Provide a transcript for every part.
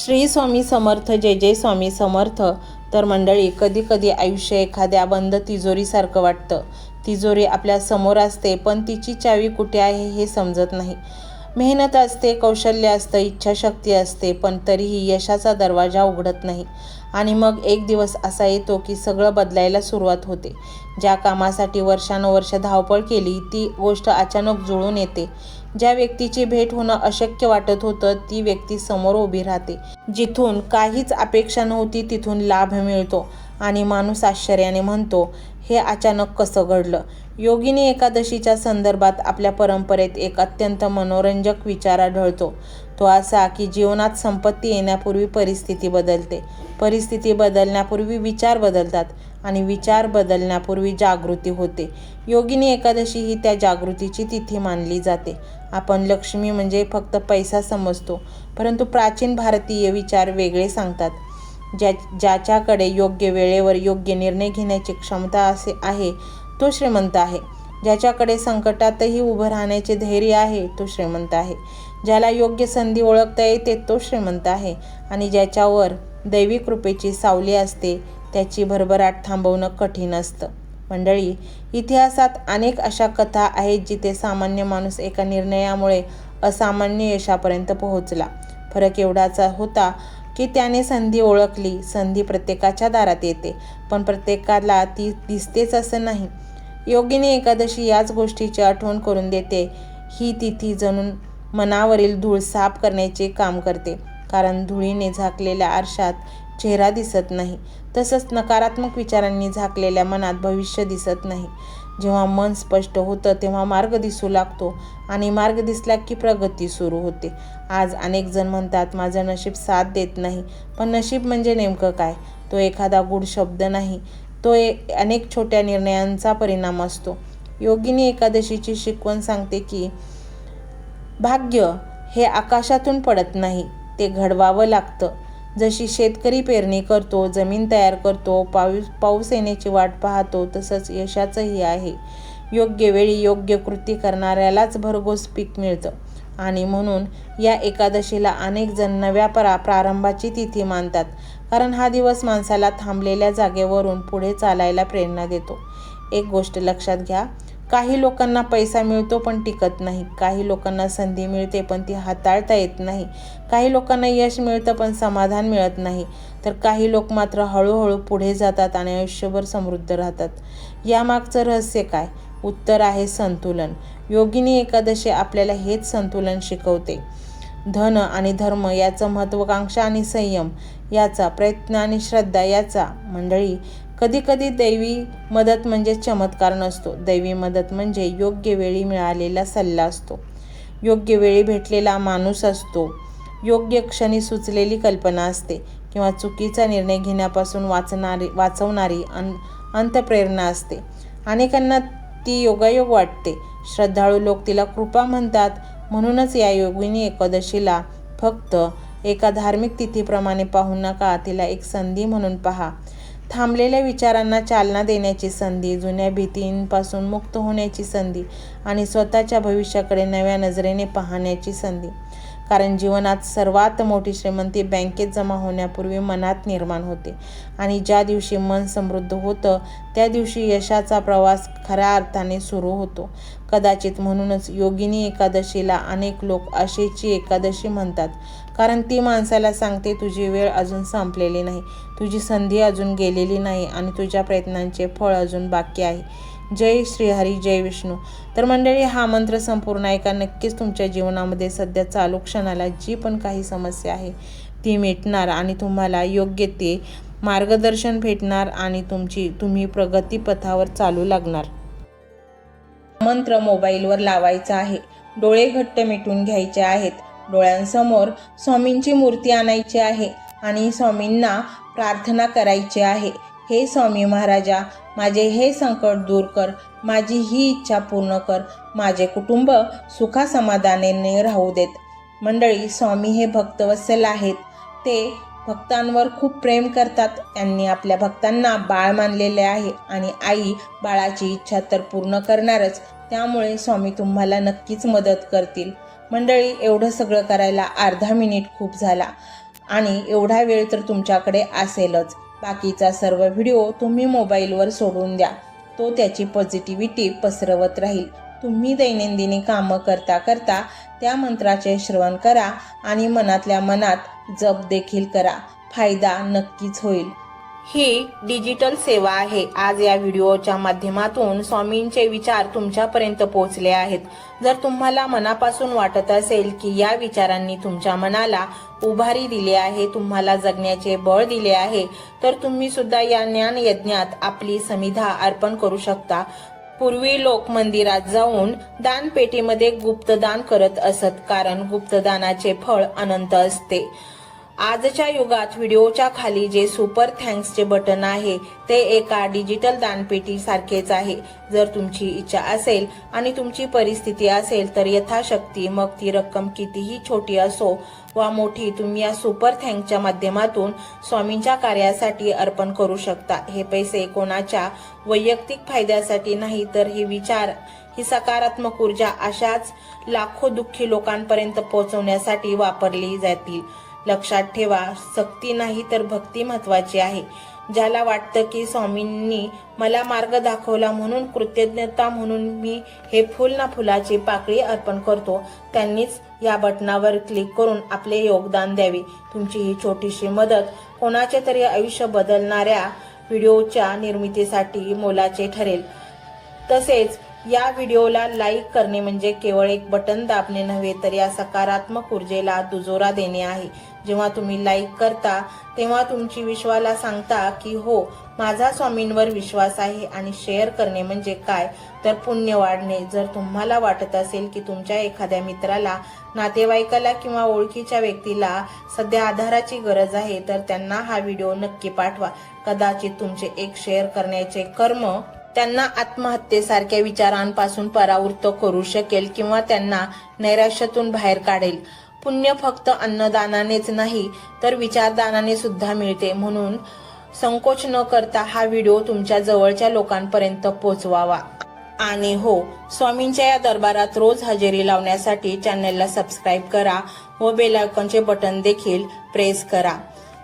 श्री स्वामी समर्थ. जय जय स्वामी समर्थ. तर मंडळी, कधी कधी आयुष्य एखाद्या बंद तिजोरीसारखं वाटतं. तिजोरी आपल्या समोर असते, पण तिची चावी कुठे आहे हे समजत नाही. मेहनत असते, कौशल्य असतं, इच्छाशक्ती असते, पण तरीही यशाचा दरवाजा उघडत नाही. आणि मग एक दिवस असा येतो की सगळं बदलायला सुरुवात होते. ज्या कामासाठी वर्षानुवर्ष धावपळ केली ती गोष्ट अचानक जुळून येते. ज्या व्यक्तीची भेट होणं अशक्य वाटत होतं ती व्यक्ती समोर उभी राहते. जिथून काहीच अपेक्षा नव्हती तिथून लाभ मिळतो आणि माणूस आश्चर्याने म्हणतो, हे अचानक कसं घडलं? योगिनी एकादशीच्या संदर्भात आपल्या परंपरेत एक अत्यंत मनोरंजक विचार आढळतो. तो असा की जीवनात संपत्ती येण्यापूर्वी परिस्थिती बदलते, परिस्थिती बदलण्यापूर्वी विचार बदलतात आणि विचार बदलण्यापूर्वी जागृती होते. योगिनी एकादशी ही त्या जागृतीची तिथी मानली जाते. आपण लक्ष्मी म्हणजे फक्त पैसा समजतो, परंतु प्राचीन भारतीय विचार वेगळे सांगतात. ज्याच्याकडे योग्य वेळेवर योग्य निर्णय घेण्याची क्षमता आहे तो श्रीमंत आहे. ज्याच्याकडे संकटातही उभं राहण्याचे धैर्य आहे तो श्रीमंत आहे. ज्याला योग्य संधी ओळखता येते तो श्रीमंत आहे. आणि ज्याच्यावर दैवी कृपेची सावली असते त्याची भरभराट थांबवणं कठीण असतं. मंडळी, इतिहासात अनेक अशा कथा आहेत जिथे सामान्य माणूस एका निर्णयामुळे असामान्य यशापर्यंत पोहोचला. फरक एवढाच होता की त्याने संधी ओळखली. संधी प्रत्येकाच्या दारात येते, पण प्रत्येकाला ती दिसतेच असं नाही. योगिनी एकादशी याच गोष्टीची आठवण करून देते. ही तिथी जणू मनावरील धूळ साफ करण्याचे काम करते. कारण धुळीने झाकलेल्या आरशात चेहरा दिसत नाही, तसंच नकारात्मक विचारांनी झाकलेल्या मनात भविष्य दिसत नाही. जेव्हा मन स्पष्ट होतं तेव्हा मार्ग दिसू लागतो आणि मार्ग दिसला की प्रगती सुरू होते. आज अनेक जण म्हणतात, माझं नशीब साथ देत नाही. पण नशीब म्हणजे नेमकं काय? तो एखादा गूढ शब्द नाही, तो अनेक छोट्या निर्णयांचा परिणाम असतो. योगिनी एकादशीची शिकवण सांगते की भाग्य हे आकाशातून पडत नाही, ते घडवावं लागतं. जशी शेतकरी पेरणी करतो, जमीन तयार करतो, पाऊस येण्याची वाट पाहतो, तसंच यशाचंही आहे. योग्य वेळी योग्य कृती करणाऱ्यालाच भरघोस पीक मिळतं. आणि म्हणून या एकादशीला अनेक जण नव्या प्रारंभाची तिथी मानतात. कारण हा दिवस माणसाला थांबलेल्या जागेवरून पुढे चालायला प्रेरणा देतो. एक गोष्ट लक्षात घ्या, काही लोकांना पैसा मिळतो पण टिकत नाही. काही लोकांना संधी मिळते पण ती हाताळता येत नाही. काही लोकांना यश मिळतं पण समाधान मिळत नाही. तर काही लोक मात्र हळूहळू पुढे जातात आणि आयुष्यभर समृद्ध राहतात. यामागचं रहस्य काय? उत्तर आहे संतुलन. योगिनी एकादशी आपल्याला हेच संतुलन शिकवते. धन आणि धर्म याचं, महत्त्वाकांक्षा आणि संयम याचा, प्रयत्न आणि श्रद्धा याचा. मंडळी, कधी कधी दैवी मदत म्हणजे चमत्कार नसतो. दैवी मदत म्हणजे योग्य वेळी मिळालेला सल्ला असतो, योग्य वेळी भेटलेला माणूस असतो, योग्य क्षणी सुचलेली कल्पना असते, किंवा चुकीचा निर्णय घेण्यापासून वाचवणारी अंतप्रेरणा असते. अनेकांना ती योगायोग वाटते. श्रद्धाळू लोक तिला कृपा म्हणतात. म्हणूनच या योगिनी एकादशीला फक्त एका धार्मिक तिथीप्रमाणे पाहू नका, तिला एक संधी म्हणून पहा. थांबलेल्या विचारांना चालना देण्याची संधी, जुन्या भीतींपासून मुक्त होण्याची संधी आणि स्वतःच्या भविष्याकडे नव्या नजरेने पाहण्याची संधी. कारण जीवनात सर्वात मोठी श्रीमंती बँकेत जमा होण्यापूर्वी मनात निर्माण होते. आणि ज्या दिवशी मन समृद्ध होतं त्या दिवशी यशाचा प्रवास खऱ्या अर्थाने सुरू होतो. कदाचित म्हणूनच योगिनी एकादशीला अनेक लोक आशेची एकादशी म्हणतात. कारण ती माणसाला सांगते, तुझी वेळ अजून संपलेली नाही, तुझी संधी अजून गेलेली नाही आणि तुझ्या प्रयत्नांचे फळ अजून बाकी आहे. जय श्रीहरी, जय विष्णू. तर मंडळी, हा मंत्र संपूर्ण ऐका. नक्कीच तुमच्या जीवनामध्ये सध्या चालू क्षणाला जी पण काही समस्या आहे ती मिटणार आणि तुम्हाला योग्य ते मार्गदर्शन भेटणार आणि तुम्ही प्रगतीपथावर चालू लागणार. मंत्र मोबाईलवर लावायचा आहे. डोळे घट्ट मिटून घ्यायचे आहेत. डोळ्यांसमोर स्वामींची मूर्ती आणायची आहे आणि स्वामींना प्रार्थना करायची आहे. हे स्वामी महाराजा, माझे हे संकट दूर कर, माझी ही इच्छा पूर्ण कर, माझे कुटुंब सुखासमाधानाने राहू देत. मंडळी, स्वामी हे भक्तवत्सल आहेत. ते भक्तांवर खूप प्रेम करतात. त्यांनी आपल्या भक्तांना बाळ मानलेले आहे आणि आई बाळाची इच्छा तर पूर्ण करणारच. त्यामुळे स्वामी तुम्हाला नक्कीच मदत करतील. मंडळी, एवढं सगळं करायला अर्धा मिनिट खूप झाला. आणि एवढा वेळ तर तुमच्याकडे असेलच. बाकीचा सर्व व्हिडिओ तुम्ही मोबाईलवर सोडून द्या. तो त्याची पॉझिटिव्हिटी पसरवत राहील. तुम्ही दैनंदिनी कामं करता करता त्या मंत्राचे श्रवण करा आणि मनातल्या मनात जप देखील करा. फायदा नक्कीच होईल. ही डिजिटल सेवा आहे. आज या व्हिडिओच्या माध्यमातून स्वामींचे विचार तुमच्यापर्यंत पोहोचले आहेत. जर तुम्हाला मनापासून वाटत असेल की या विचारांनी तुमच्या मनाला उभारी दिली आहे, तुम्हाला जगण्याचे बळ दिले आहे, तर तुम्ही सुद्धा या ज्ञान यज्ञात आपली समिधा अर्पण करू शकता. पूर्वी लोक मंदिरात जाऊन दानपेटीमध्ये गुप्तदान करत असत, कारण गुप्तदानाचे फळ अनंत असते. आजच्या युगात व्हिडिओच्या खाली जे सुपर थँक्सचे बटन आहे ते एका डिजिटल दानपेटी सारखेच आहे. जर तुमची इच्छा असेल आणि तुमची परिस्थिती असेल तर यथाशक्ती, मग ती रक्कम कितीही छोटी असो वा मोठी, तुम्ही या सुपर थँक्सच्या माध्यमातून स्वामींच्या कार्यासाठी अर्पण करू शकता. हे पैसे कोणाच्या वैयक्तिक फायद्यासाठी नाही, तर हे विचार, ही सकारात्मक ऊर्जा अशाच लाखो दुःखी लोकांपर्यंत पोहोचवण्यासाठी वापरली जातील. लक्षात ठेवा, सक्ती नाही तर भक्ती महत्वाची आहे. ज्याला वाटतं की स्वामींनी मला मार्ग दाखवला म्हणून कृतज्ञता म्हणून मी हे फुल ना फुलाची पाकळी अर्पण करतो, त्यांनीच या बटनावर क्लिक करून आपले योगदान द्यावे. तुमची ही छोटीशी मदत कोणाचे तरी आयुष्य बदलणाऱ्या व्हिडिओच्या निर्मितीसाठी मोलाचे ठरेल. तसेच या व्हिडिओला लाईक करणे म्हणजे केवळ एक बटन दाबणे नव्हे, तर या सकारात्मक ऊर्जेला दुजोरा देणे आहे. जेव्हा तुम्ही लाईक करता तेव्हा तुमची विश्वाला सांगता की हो, माझा स्वामींवर विश्वास आहे. आणि शेअर करणे म्हणजे काय, तर पुण्य वाढणे. जर तुम्हाला वाटत असेल की तुमच्या एखाद्या मित्राला, नातेवाईकाला किंवा ओळखीच्या व्यक्तीला सध्या आधाराची गरज आहे, तर त्यांना हा व्हिडिओ नक्की पाठवा. कदाचित तुमचे एक शेअर करण्याचे कर्म त्यांना आत्महत्येसारख्या विचारांपासून परावृत्त करू शकेल किंवा त्यांना नैराश्यातून बाहेर काढेल. पुण्य फक्त अन्नदानानेच नाही तर विचारदानाने सुद्धा मिळते. म्हणून संकोच न करता हा व्हिडिओ तुमच्या जवळच्या लोकांपर्यंत पोहोचवावा. आणि हो, स्वामींच्या या दरबारात रोज हजेरी लावण्यासाठी चॅनलला सबस्क्राईब करा व बेल आयकॉनचे बटन देखील प्रेस करा.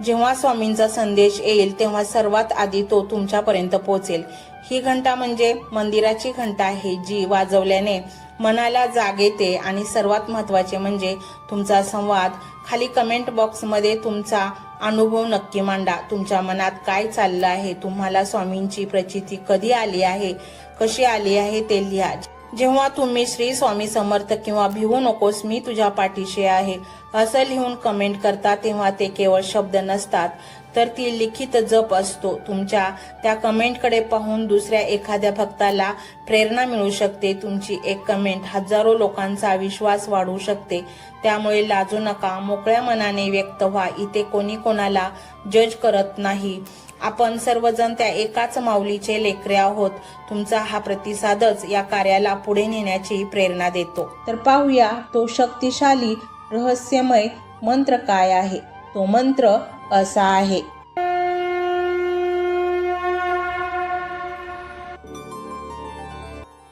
जेव्हा स्वामींचा संदेश येईल तेव्हा सर्वात आधी तो तुमच्यापर्यंत पोहोचेल. ही घंटा म्हणजे मंदिराची घंटा आहे, जी वाजवल्याने मनाला जाग येते. आणि सर्वात महत्त्वाचे म्हणजे तुमचा संवाद. खाली कमेंट बॉक्समध्ये तुमचा अनुभव नक्की मांडा. तुमच्या मनात काय चाललं आहे, तुम्हाला स्वामींची प्रचिती कधी आली आहे, कशी आली आहे ते लिहा. जेव्हा तुम्ही श्री स्वामी समर्थ किंवा भिवू नकोस मी तुझ्या पाठीशी आहे असं लिहून कमेंट करता, तेव्हा ते केवळ शब्द नसतात, तर ती लिखित जप असतो. तुमच्या त्या कमेंटकडे पाहून दुसऱ्या एखाद्या भक्ताला प्रेरणा मिळू शकते. तुमची एक कमेंट हजारो लोकांचा विश्वास वाढवू शकते. त्यामुळे लाजू नका, मोकळ्या मनाने व्यक्त व्हा. इथे कोणी कोणाला जज करत नाही. आपण सर्वजण त्या एकाच माऊलीचे लेकरे आहोत. तुमचा हा प्रतिसादच या कार्याला पुढे नेण्याची प्रेरणा देतो. तर पाहूया तो शक्तिशाली रहस्यमय मंत्र काय आहे. तो मंत्र असा आहे.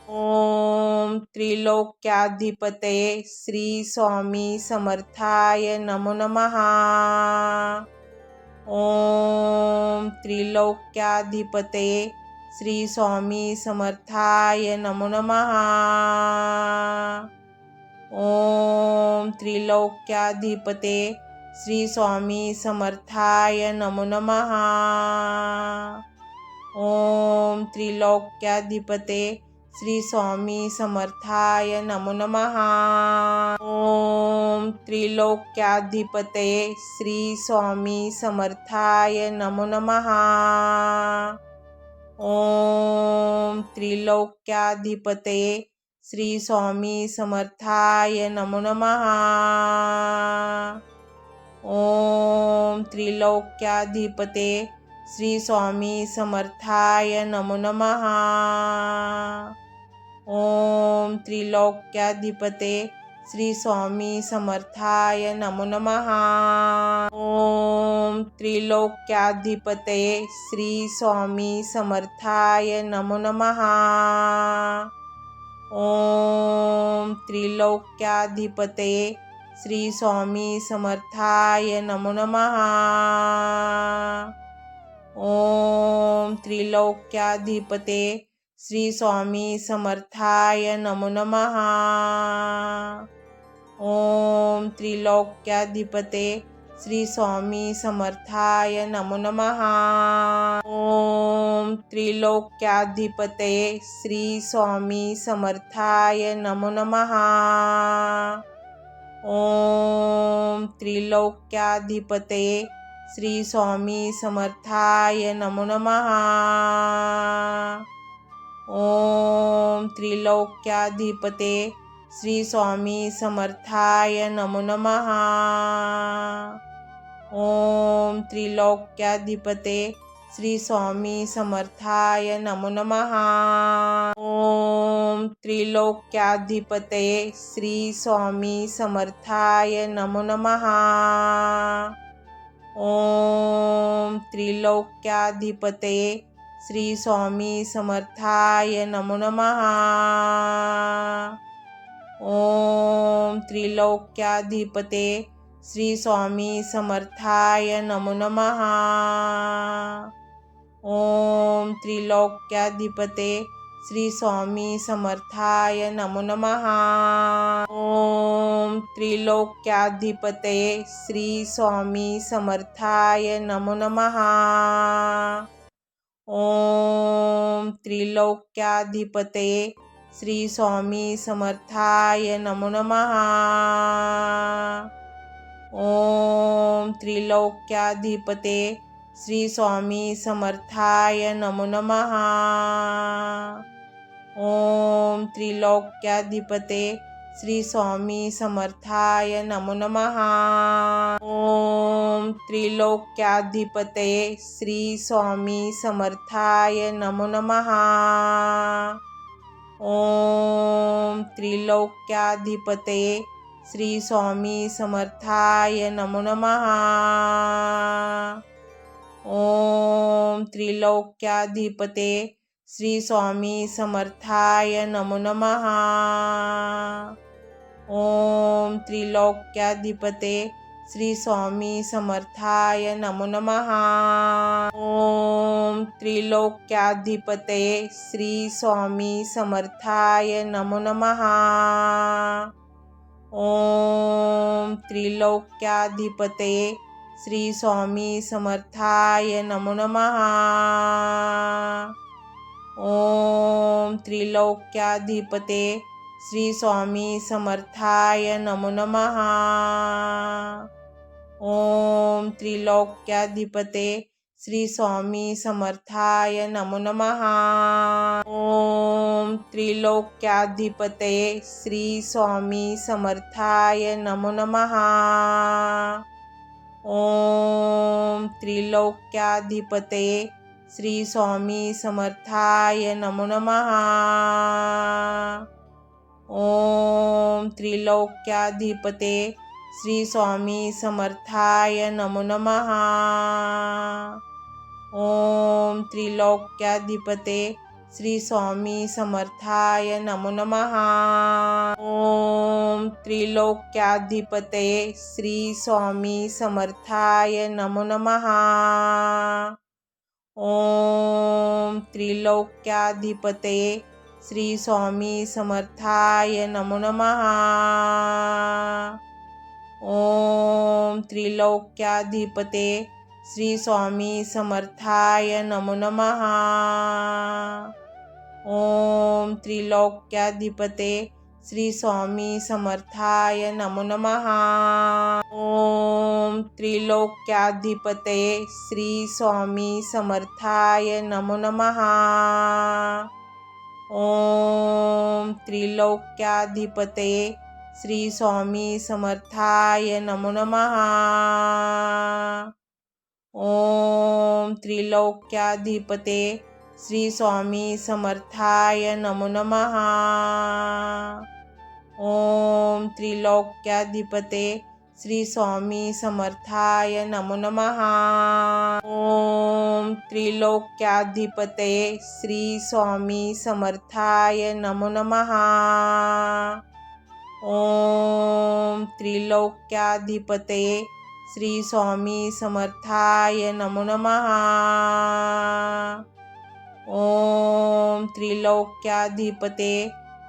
ओम त्रिलोक्याधिपतये श्री स्वामी समर्थाय नमो नमः. ओम त्रिलोक्याधिपतये श्री स्वामी समर्थाय नमो नमः. ओम त्रिलोक्याधिपतये श्री स्वामी समर्थाय नमो नमः. ओम त्रिलोक्याधिपतये श्री स्वामी समर्थाय नमो नमः. ओम त्रिलोक्याधिपतये श्री स्वामी समर्थाय नमो नमः. ओम त्रिलोक्याधिपतये श्री स्वामी समर्थाय नमो नमः. ओम त्रिलोक्याधिपतये श्री स्वामी समर्थाय नमो नमः. ओम त्रिलोक्याधिपतये श्री स्वामी समर्थाय नमो नमः. ओम त्रिलोक्याधिपतये श्री स्वामी समर्थाय नमो नमः. ओम त्रिलोक्याधिपतये श्री स्वामी समर्थाय नमो नमः। ओम त्रिलोक्याधिपते श्री स्वामी समर्थाय नमो नमः। ओम त्रिलोक्याधिपते श्री स्वामी समर्थाय नमो नमः। ओम त्रिलोक्याधिपते श्री स्वामी समर्थाय नमो नमः। ओम त्रिलोक्याधिपते श्री स्वामी समर्थाय नमो नमः। ओम त्रिलोक्याधिपते श्री स्वामी समर्थाय नमो नमः। ओम त्रिलोक्याधिपते श्री स्वामी समर्थाय नमो नमः। ओम त्रिलोक्याधिपते श्री स्वामी समर्थाय नमो नमः। ओम त्रिलोक्याधिपते श्री स्वामी समर्थाय नमो नमः। ओम त्रिलोक्याधिपते श्री स्वामी समर्थाय नमो नमः। ओम त्रिलोक्याधिपते श्री स्वामी समर्थाय नमो नमः। ओम त्रिलोक्याधिपते श्री स्वामी समर्थाय नमो नमः। ओम त्रिलोक्याधिपते श्री स्वामी समर्थाय नमो नमः। ओम त्रिलोक्याधिपते श्री स्वामी समर्थाय नमो नमः। ओम त्रिलोक्याधिपते श्री स्वामी समर्थाय नमो नमः। ओम त्रिलोक्याधिपते श्री स्वामी समर्थाय नमो नमः। ओम त्रिलोक्याधिपते श्री स्वामी समर्थाय नमो नमः। ओम त्रिलोक्याधिपते श्री स्वामी समर्थाय नमो नमः। ओम त्रिलोक्याधिपते श्री स्वामी समर्थाय नमो नमः। ओम त्रिलोक्याधिपते श्री स्वामी समर्थाय नमो नमः। ओम त्रिलोक्याधिपते श्री स्वामी समर्थाय नमो नमः। ओम त्रिलोक्याधिपते श्री स्वामी समर्थाय नमो नमः। ओम त्रिलोक्याधिपते श्री स्वामी समर्थाय नमो नमः। ओम त्रिलोक्याधिपते श्री स्वामी समर्थाय नमो नमः। ओम त्रिलोक्याधिपते श्री स्वामी समर्थाय नमो नमः। ओम त्रिलोक्याधिपते श्री स्वामी समर्थाय नमो नमः। ओम त्रिलोक्याधिपते श्री स्वामी समर्थाय नमो नमः। ओम त्रिलोक्याधिपते श्री स्वामी समर्थाय नमो नमः। ओम त्रिलोक्याधिपते श्री स्वामी समर्थाय नमो नमः। ओम त्रिलोक्याधिपते श्री स्वामी समर्थाय नमो नमः। ओम त्रिलोक्याधिपते श्री स्वामी समर्थाय नमो नमः। ओम त्रिलोक्याधिपते श्री स्वामी समर्थाय नमो नमः। ओम त्रिलोक्याधिपते श्री स्वामी समर्थाय नमो नमः। ओम त्रिलोक्याधिपते श्री स्वामी समर्थाय नमो नमः। ओम त्रिलोक्याधिपते श्री स्वामी समर्थाय नमो नमः। ओम त्रिलोक्याधिपते श्री स्वामी समर्थाय नमो नमः। ओम त्रिलोक्याधिपतये श्री स्वामी समर्थाय नमो नमः। ओम त्रिलोक्याधिपते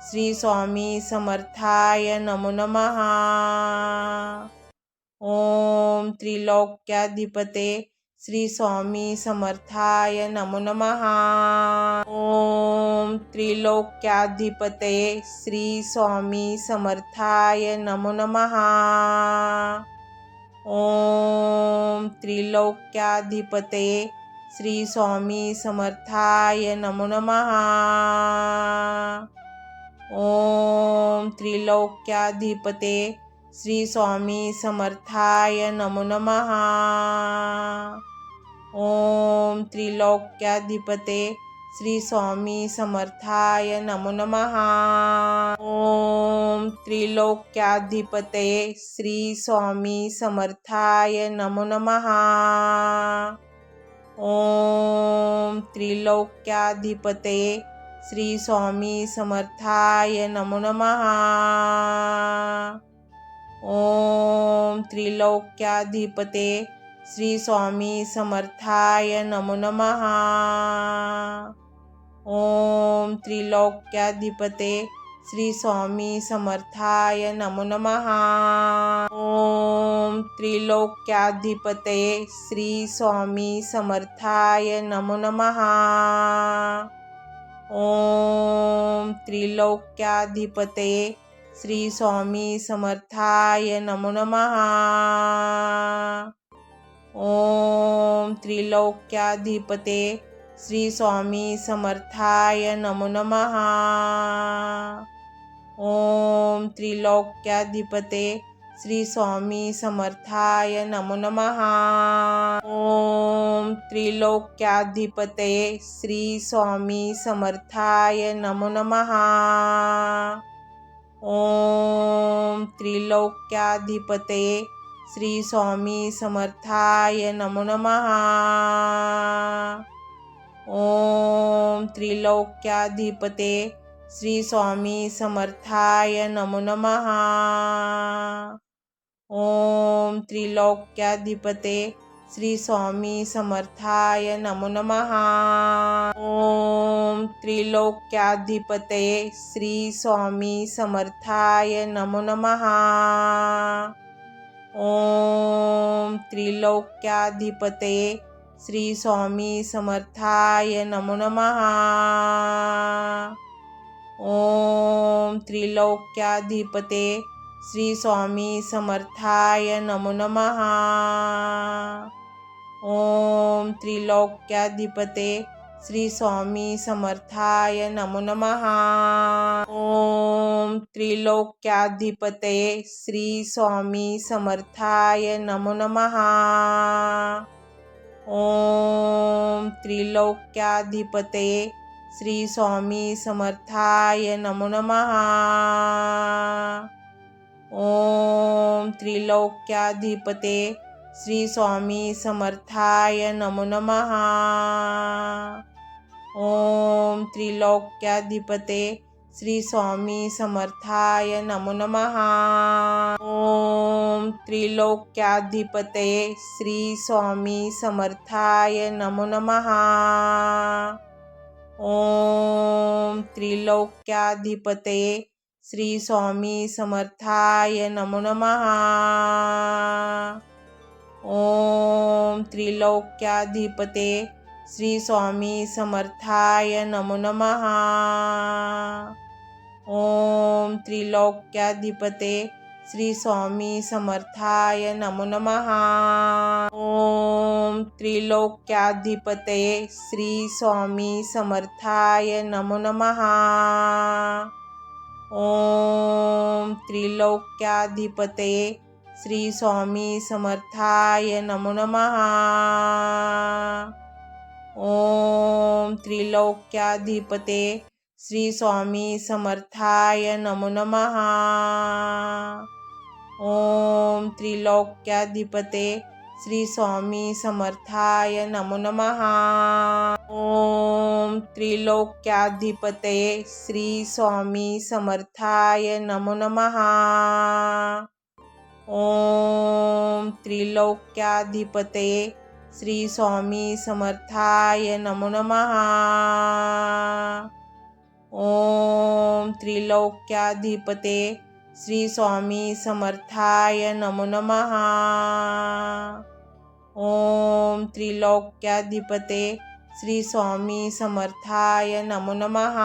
श्री स्वामी समर्थाय नमो नमः। ओम त्रिलोक्याधिपते श्री स्वामी समर्थाय नमो नमः। ओम त्रिलोक्याधिपतये श्री स्वामी समर्थाय नमो नमः। ओम त्रिलोक्याधिपतये श्री स्वामी समर्थाय नमो नमः। ओम त्रिलोक्याधिपते श्री स्वामी समर्थाय नमो नमः। ओम त्रिलोक्याधिपते श्री स्वामी समर्थाय नमो नमः। ओम त्रिलोक्याधिपतये श्री स्वामी समर्थाय नमो नमः। ओम त्रिलोक्याधिपतये श्री स्वामी समर्थाय नमो नमः। ओम त्रिलोक्याधिपते श्री स्वामी समर्थाय नमो नमः। ओम त्रिलोक्याधिपते श्री स्वामी समर्थाय नमो नमः। ओम त्रिलोक्याधिपतये श्री स्वामी समर्थाय नमो नमः। ओम त्रिलोक्याधिपतये श्री स्वामी समर्थाय नमो नमः। ओम त्रिलोक्याधिपते श्री स्वामी समर्थाय नमो नमः। ओम त्रिलोक्याधिपते श्री स्वामी समर्थाय नमो नमः। ओम त्रिलोक्याधिपतये श्री स्वामी समर्थाय नमो नमः। ओम त्रिलोक्याधिपतये श्री स्वामी समर्थाय नमो नमः। ओम त्रिलोक्याधिपते श्री स्वामी समर्थाय नमो नमः। ओम त्रिलोक्याधिपते श्री स्वामी समर्थाय नमो नमः। ओम त्रिलोक्याधिपतये श्री स्वामी समर्थाय नमो नमः। ओम त्रिलोक्याधिपतये श्री स्वामी समर्थाय नमो नमः। ओम त्रिलोक्याधिपते श्री स्वामी समर्थाय नमो नमः। ओम त्रिलोक्याधिपते श्री स्वामी समर्थाय नमो नमः। ओम त्रिलोक्याधिपतये श्री स्वामी समर्थाय नमो नमः। ओम त्रिलोक्याधिपतये श्री स्वामी समर्थाय नमो नमः। ओम त्रिलोक्याधिपते श्री स्वामी समर्थाय नमो नमः। ओम त्रिलोक्याधिपते श्री स्वामी समर्थाय नमो नमः। ओम त्रिलोक्याधिपतये श्री स्वामी समर्थाय नमो नमः। ओम त्रिलोक्याधिपतये श्री स्वामी समर्थाय नमो नमः। ओम त्रिलोक्याधिपते श्री स्वामी समर्थाय नमो नमः। ओम त्रिलोक्याधिपते श्री स्वामी समर्थाय नमो नमः। ओम त्रिलोक्याधिपतये श्री स्वामी समर्थाय नमो नमः। ओम त्रिलोक्याधिपतये श्री स्वामी समर्थाय नमो नमः। ओम त्रिलोक्याधिपते श्री स्वामी समर्थाय नमो नमः। ओम त्रिलोक्याधिपते श्री स्वामी समर्थाय नमो नमः। ओम त्रिलोक्याधिपतये श्री स्वामी समर्थाय नमो नमः। ओम त्रिलोक्याधिपते श्री स्वामी समर्थाय नमो नमः। ओम त्रिलोक्याधिपते श्री स्वामी समर्थाय नमो नमः। ओम त्रिलोक्याधिपते श्री स्वामी समर्थाय नमो नमः।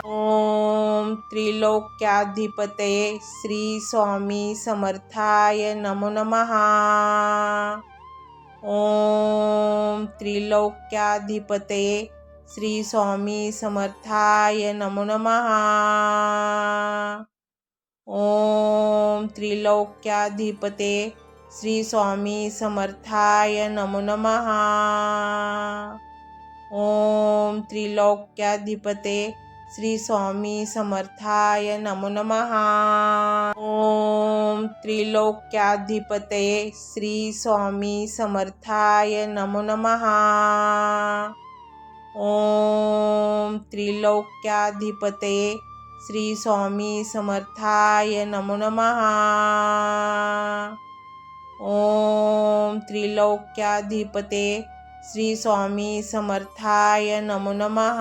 ओम त्रिलोक्याधिपते श्री स्वामी समर्थाय नमो नमः। ओम त्रिलोक्याधिपते श्री स्वामी समर्थाय नमो नमः। ओम त्रिलोक्याधिपते श्री स्वामी समर्थाय नमो नमः। ओम त्रिलोक्याधिपते श्री स्वामी समर्थाय नमो नमः। ओम त्रिलोक्याधिपते श्री स्वामी समर्थाय नमो नमः। ओम त्रिलोक्याधिपते श्री स्वामी समर्थाय नमो नमः। ओम त्रिलोक्याधिपते श्री स्वामी समर्थाय नमो नमः।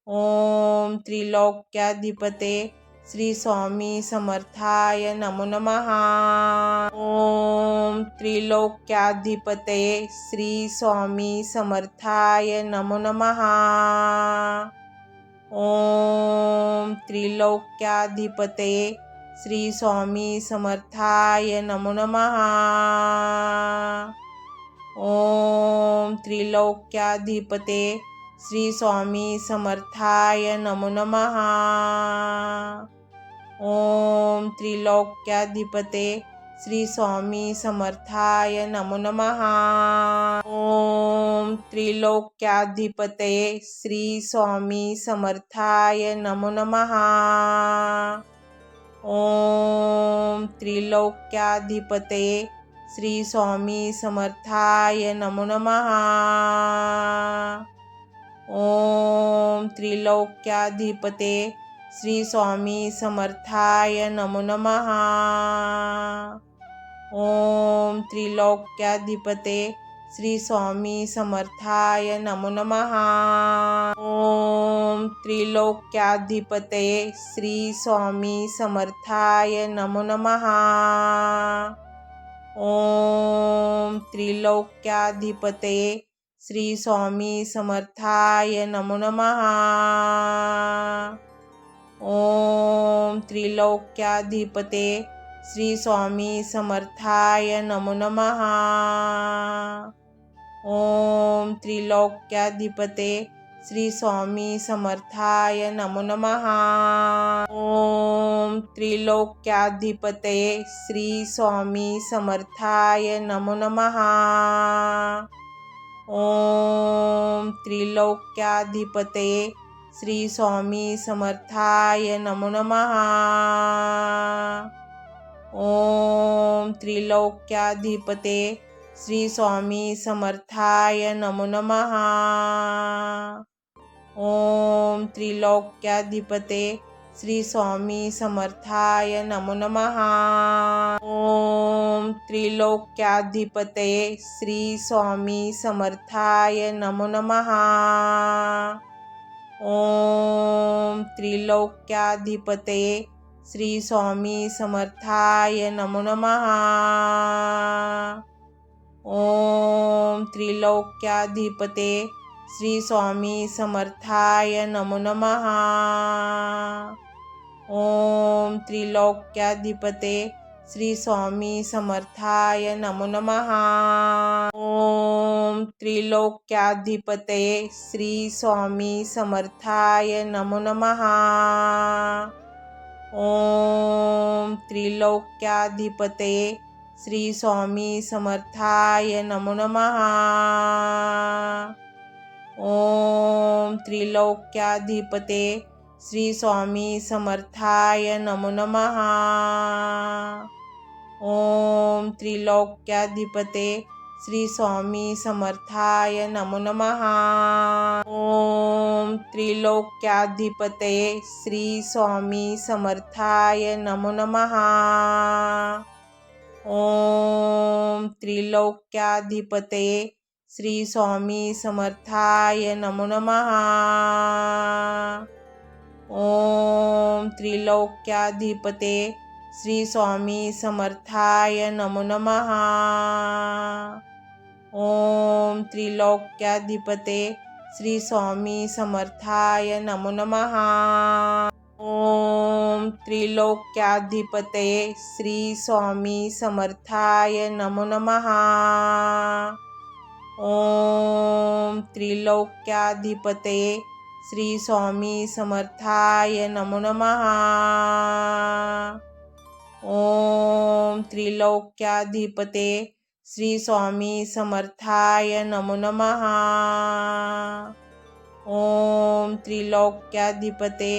ओम त्रिलोक्याधिपते श्री स्वामी समर्थाय नमो नमः। ओम त्रिलोक्याधिपते श्री स्वामी समर्थाय नमो नमः। ओम त्रिलोक्याधिपते श्री स्वामी समर्थाय नमो नमः। ओम त्रिलोक्याधिपते श्री स्वामी समर्थाय नमो नमः। ओम त्रिलोक्याधिपते श्री स्वामी समर्थाय नमो नमः। ओम त्रिलोक्याधिपते श्री स्वामी समर्थाय नमो नमः। ओम त्रिलोक्याधिपते श्री स्वामी समर्थाय नमो नमः। ओम त्रिलोक्याधिपते श्री स्वामी समर्थाय नमो नमः। ओम त्रिलोक्याधिपते श्री स्वामी समर्थाय नमो नमः। ओम त्रिलोक्याधिपते श्री स्वामी समर्थाय नमो नमः। ओम त्रिलोक्याधिपते श्री स्वामी समर्थाय नमो नमः। ओम त्रिलोक्याधिपते श्री स्वामी समर्थाय नमो नमः। ओम त्रिलोक्याधिपते श्री स्वामी समर्थाय नमो नमः। ओम त्रिलोक्याधिपते श्री स्वामी समर्थाय नमो नमः। ओम त्रिलोक्याधिपते श्री स्वामी समर्थाय नमो नमः। ओम त्रिलोक्याधिपते श्री स्वामी समर्थाय नमो नमः। ओम त्रिलोक्याधिपते श्री स्वामी समर्थाय नमो नमः। ओम त्रिलोक्याधिपते श्री स्वामी समर्थाय नमो नमः। ओम त्रिलोक्याधिपते श्री स्वामी समर्थाय नमो नमः। ओम त्रिलोक्याधिपते श्री स्वामी समर्थाय नमो नमः। ओम त्रिलोक्याधिपते श्री स्वामी समर्थाय नमो नमः। ओम त्रिलोक्याधिपते श्री स्वामी समर्थाय नमो नमः। ओम त्रिलोक्याधिपते श्री स्वामी समर्थाय नमो नमः। ओम त्रिलोक्याधिपते श्री स्वामी समर्थाय नमो नमः। ओम त्रिलोक्याधिपते श्री स्वामी समर्थाय नमो नमः। ओम त्रिलोक्याधिपतये श्री स्वामी समर्थाय नमो नमः। ओम त्रिलोक्याधिपतये श्री स्वामी समर्थाय नमो नमः। ओम त्रिलोक्याधिपते श्री स्वामी समर्थाय नमो नमः। ओम त्रिलोक्याधिपते श्री स्वामी समर्थाय नमो नमः। ओम त्रिलोक्याधिपतये श्री स्वामी समर्थाय नमो नमः। ओम त्रिलोक्याधिपतये श्री स्वामी समर्थाय नमो नमः। ओम त्रिलोक्याधिपते श्री स्वामी समर्थाय नमो नमः। ओम त्रिलोक्याधिपते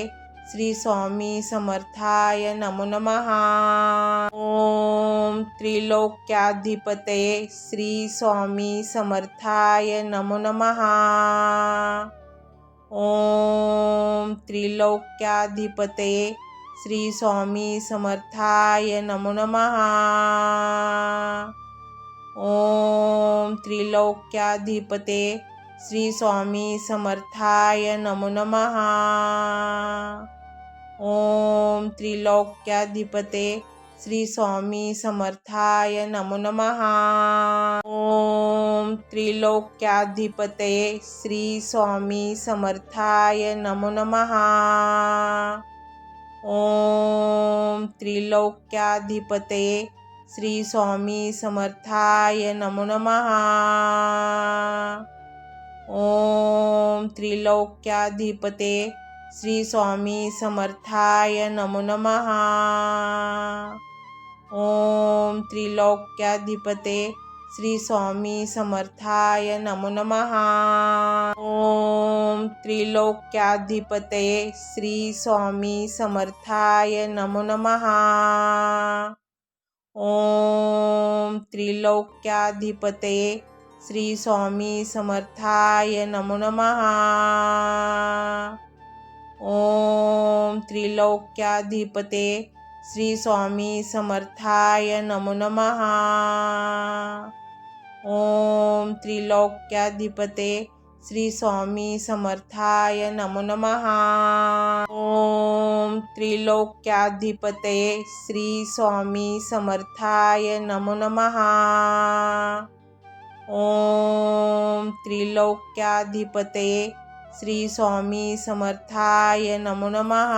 श्री स्वामी समर्थाय नमो नमः। ओम त्रिलोक्याधिपतये श्री स्वामी समर्थाय नमो नमः। ओम त्रिलोक्याधिपतये श्री स्वामी समर्थाय नमो नमः। ओम त्रिलोक्याधिपते श्री स्वामी समर्थाय नमो नमः। ओम त्रिलोक्याधिपते श्री स्वामी समर्थाय नमो नमः। ओम त्रिलोक्याधिपतये श्री स्वामी समर्थाय नमो नमः। ओम त्रिलोक्याधिपतये श्री स्वामी समर्थाय नमो नमः। ओम त्रिलोक्याधिपते श्री स्वामी समर्थाय नमो नमः। ओम त्रिलोक्याधिपते श्री स्वामी समर्थाय नमो नमः। ओम त्रिलोक्याधिपतये श्री स्वामी समर्थाय नमो नमः। ओम त्रिलोक्याधिपतये श्री स्वामी समर्थाय नमो नमः। ओम त्रिलोक्याधिपते श्री स्वामी समर्थाय नमो नमः। ओम त्रिलोक्याधिपते श्री स्वामी समर्थाय नमो नमः। ओम त्रिलोक्याधिपतये श्री स्वामी समर्थाय नमो नमः। ओम त्रिलोक्याधिपतये श्री स्वामी समर्थाय नमो नमः।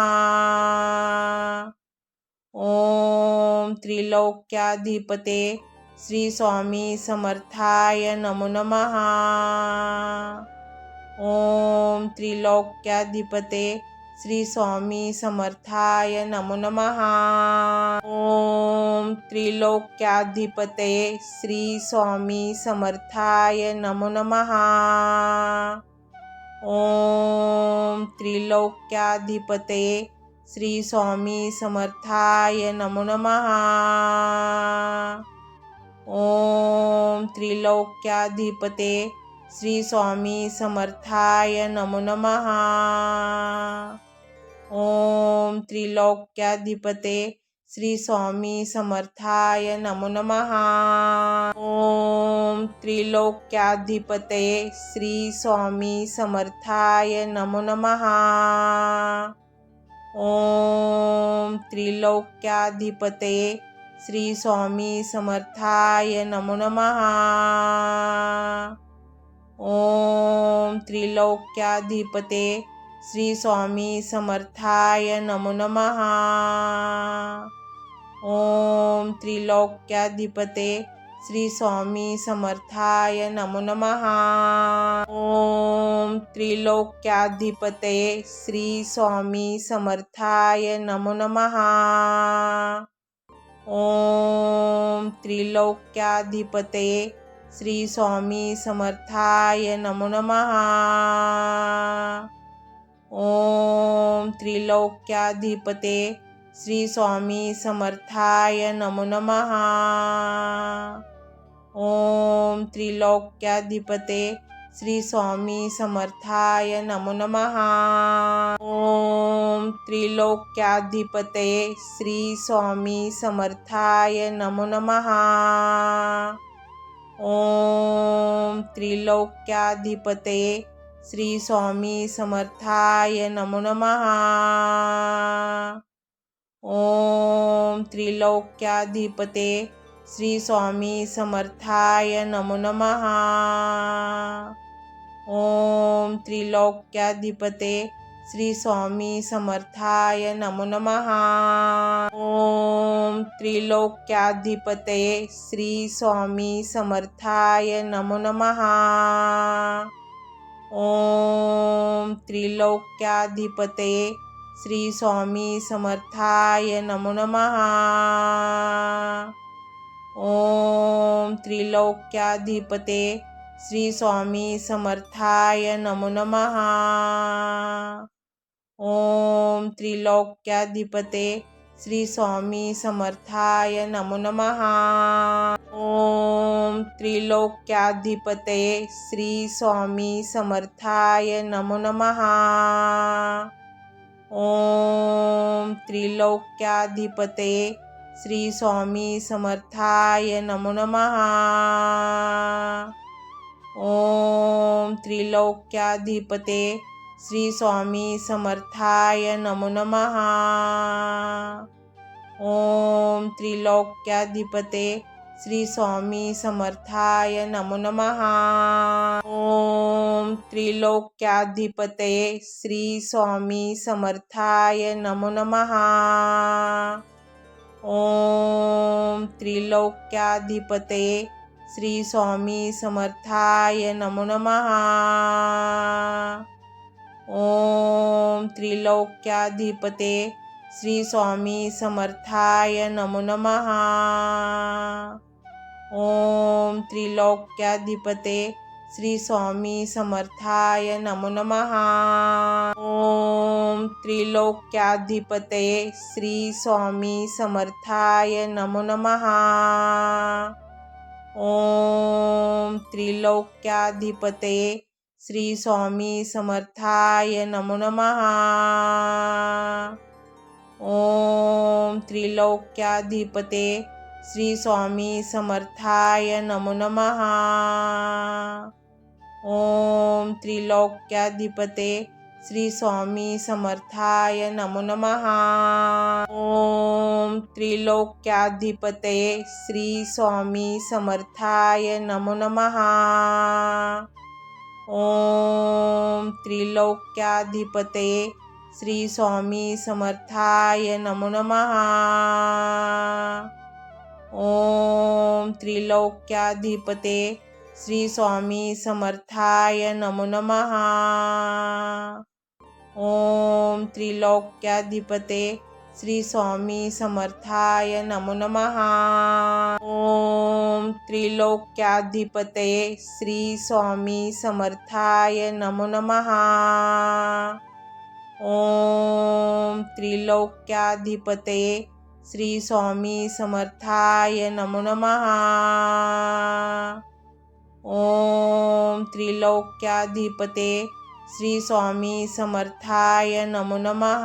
ओम त्रिलोक्याधिपते श्री स्वामी समर्थाय नमो नमः। ओम त्रिलोक्याधिपते श्री स्वामी समर्थाय नमो नमः। ओम त्रिलोक्याधिपतये श्री स्वामी समर्थाय नमो नमः। ओम त्रिलोक्याधिपतये श्री स्वामी समर्थाय नमो नमः। ओम त्रिलोक्याधिपते श्री स्वामी समर्थाय नमो नमः। ओम त्रिलोक्याधिपते श्री स्वामी समर्थाय नमो नमः। ओम त्रिलोक्याधिपतये श्री स्वामी समर्थाय नमो नमः। ओम त्रिलोक्याधिपतये श्री स्वामी समर्थाय नमो नमः। ओम त्रिलोक्याधिपते श्री स्वामी समर्थाय नमो नमः। ओम त्रिलोक्याधिपते श्री स्वामी समर्थाय नमो नमः। ओम त्रिलोक्याधिपतये श्री स्वामी समर्थाय नमो नमः। ओम त्रिलोक्याधिपतये श्री स्वामी समर्थाय नमो नमः। ओम त्रिलोक्याधिपते श्री स्वामी समर्थाय नमो नमः। ओम त्रिलोक्याधिपते श्री स्वामी समर्थाय नमो नमः। ओम त्रिलोक्याधिपते श्री स्वामी समर्थाय नमो नमः। ओम त्रिलोक्याधिपते श्री स्वामी समर्थाय नमो नमः। ओम त्रिलोक्याधिपते श्री स्वामी समर्थाय नमो नमः। ओम त्रिलोक्याधिपते श्री स्वामी समर्थाय नमो नमः। ओम त्रिलोक्याधिपते श्री स्वामी समर्थाय नमो नमः। ओम त्रिलोक्याधिपते श्री स्वामी समर्थाय नमो नमः। ओम त्रिलोक्याधिपते श्री स्वामी समर्थाय नमो नमः। ओम त्रिलोक्याधिपते श्री स्वामी समर्थाय नमो नमः। ओम त्रिलोक्याधिपते श्री स्वामी समर्थाय नमो नमः। ओम त्रिलोक्याधिपते श्री स्वामी समर्थाय नमो नमः। ओम त्रिलोक्याधिपते श्री स्वामी समर्थाय नमो नमः। ओम त्रिलोक्याधिपते श्री स्वामी समर्थाय नमो नमः। ओम त्रिलोक्याधिपते श्री स्वामी समर्थाय नमो नमः। ओम त्रिलोक्याधिपते श्री स्वामी समर्थाय नमो नमः। ओम त्रिलोक्याधिपते श्री स्वामी समर्थाय नमो नमः। ओम त्रिलोक्याधिपते श्री स्वामी समर्थाय नमो नमः। ओम त्रिलोक्याधिपते श्री स्वामी समर्थाय नमो नमः। ओम त्रिलोक्याधिपते श्री स्वामी समर्थाय नमो नमः। ओम त्रिलोक्याधिपते श्री स्वामी समर्थाय नमो नमः। ओम त्रिलोक्याधिपते श्री स्वामी समर्थाय नमो नमः। ओम त्रिलोक्याधिपते श्री स्वामी समर्थाय नमो नमः। ओम त्रिलोक्याधिपते श्री स्वामी समर्थाय नमो नमः। ओम त्रिलोक्याधिपते श्री स्वामी समर्थाय नमो नमः। ओम त्रिलोक्याधिपते श्री स्वामी समर्थाय नमो नमः। ओम त्रिलोक्याधिपते श्री स्वामी समर्थाय नमो नमः। ओम त्रिलोक्याधिपते श्री स्वामी समर्थाय नमो नमः। ओम त्रिलोक्याधिपते श्री स्वामी समर्थाय नमो नमः।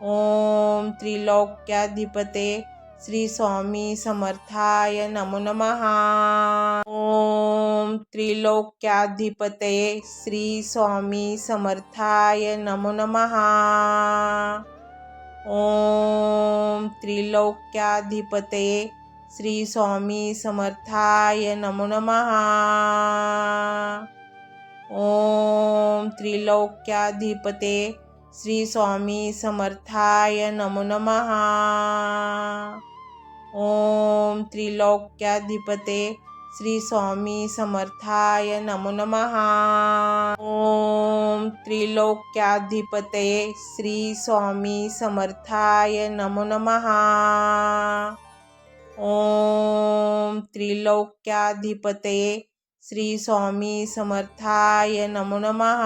ओम त्रिलोक्याधिपते श्री स्वामी समर्थाय नमो नमः। ओम त्रिलोक्याधिपते श्री स्वामी समर्थाय नमो नमः। ओम त्रिलोक्याधिपते श्री स्वामी समर्थाय नमो नमः। ओम त्रिलोक्याधिपते श्री स्वामी समर्थाय नमो नमः। ओम त्रिलोक्याधिपते श्री स्वामी समर्थाय नमो नमः। ओम त्रिलोक्याधिपते श्री स्वामी समर्थाय नमो नमः। ओम त्रिलोक्याधिपते श्री स्वामी समर्थाय नमो नमः।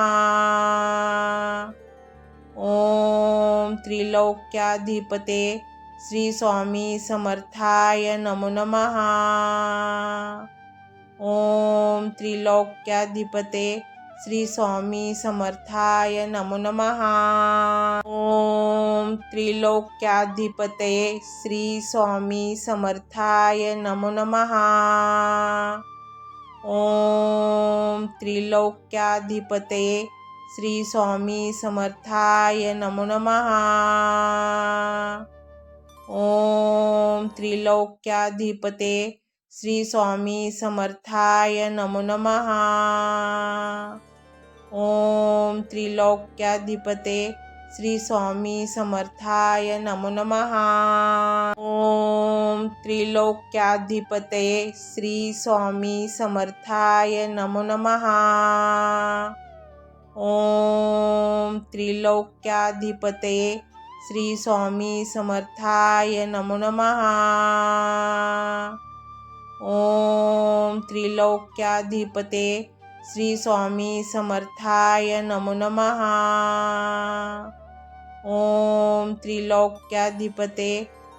ओम त्रिलोक्याधिपते श्री स्वामी समर्थाय नमो नमः। ओम त्रिलोक्याधिपते श्री स्वामी समर्थाय नमो नमः। ओम त्रिलोक्याधिपते श्री स्वामी समर्थाय नमो नमः। ओम त्रिलोक्याधिपते श्री स्वामी समर्थाय नमो नमः। ओम त्रिलोक्याधिपते श्री स्वामी समर्थाय नमो नमः। ओम त्रिलोक्याधिपते श्री स्वामी समर्थाय नमो नमः। ओम त्रिलोक्याधिपते श्री स्वामी समर्थाय नमो नमः। ओम त्रिलोक्याधिपते श्री स्वामी समर्थाय नमो नमः। ओम त्रिलोक्याधिपते श्री स्वामी समर्थाय नमो नमः। ओम त्रिलोक्याधिपते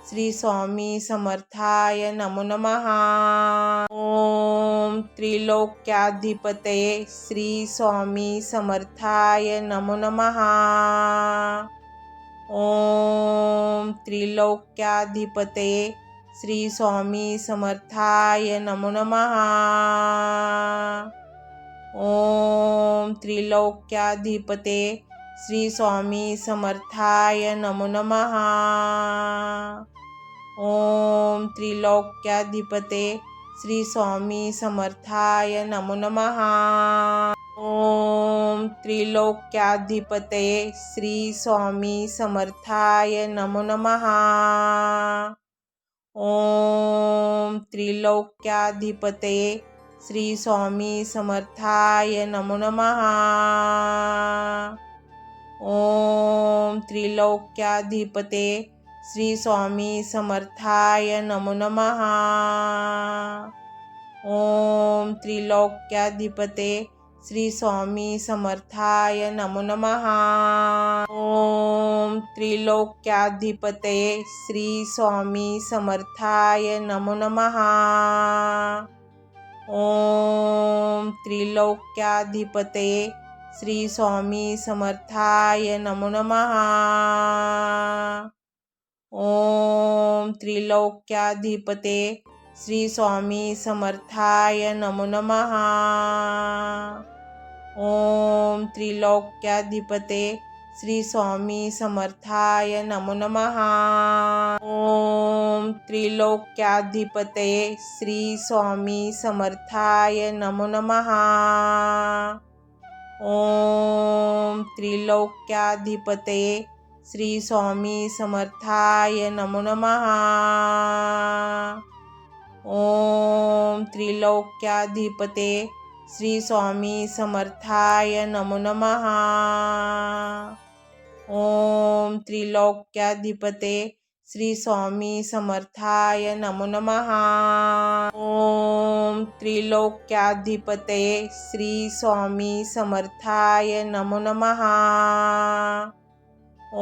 श्री स्वामी समर्थाय नमो नमः। ओम त्रिलोक्याधिपते श्री स्वामी समर्थाय नमो नमः। ओम त्रिलोक्याधिपते श्री स्वामी समर्थाय नमो नमः। ओम त्रिलोक्याधिपते श्री स्वामी समर्थाय नमो नमः। ओम त्रिलोक्याधिपते श्री स्वामी समर्थाय नमो नमः। ओम त्रिलोक्याधिपते श्री स्वामी समर्थाय नमो नमः। ओम त्रिलोक्याधिपते श्री स्वामी समर्थाय नमो नमः। ओम त्रिलोक्याधिपते श्री स्वामी समर्थाय नमो नमः। ओम त्रिलोक्याधिपते श्री स्वामी समर्थाय नमो नमः। ओम त्रिलोक्याधिपते श्री स्वामी समर्थाय नमो नमः। ओम त्रिलोक्याधिपते श्री स्वामी समर्थाय नमो नमः। ओम त्रिलोक्याधिपते श्री स्वामी समर्थाय नमो नमः। ओम त्रिलोक्याधिपते श्री स्वामी समर्थाय नमो नमः। ओम त्रिलोक्याधिपते श्री स्वामी समर्थाय नमो नमः। ओम त्रिलोक्याधिपते श्री स्वामी समर्थाय नमो नमः। ओम त्रिलोक्याधिपते श्री स्वामी समर्थाय नमो नमः। ओम त्रिलोक्याधिपते श्री स्वामी समर्थाय नमो नमः। ओम त्रिलोक्याधिपते श्री स्वामी समर्थाय नमो नमः।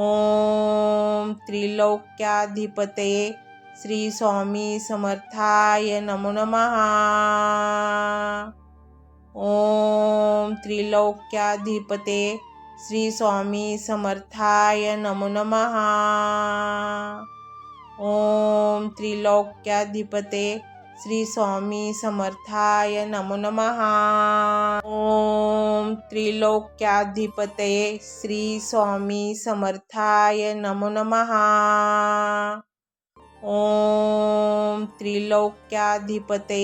ओम त्रिलोक्याधिपते श्री स्वामी समर्थाय नमो नमः। ओम त्रिलोक्याधिपते श्री स्वामी समर्थाय नमो नमः। ओम त्रिलोक्याधिपते श्री स्वामी समर्थाय नमो नमः। ओम त्रिलोक्याधिपते श्री स्वामी समर्थाय नमो नमः। ओम त्रिलोक्याधिपते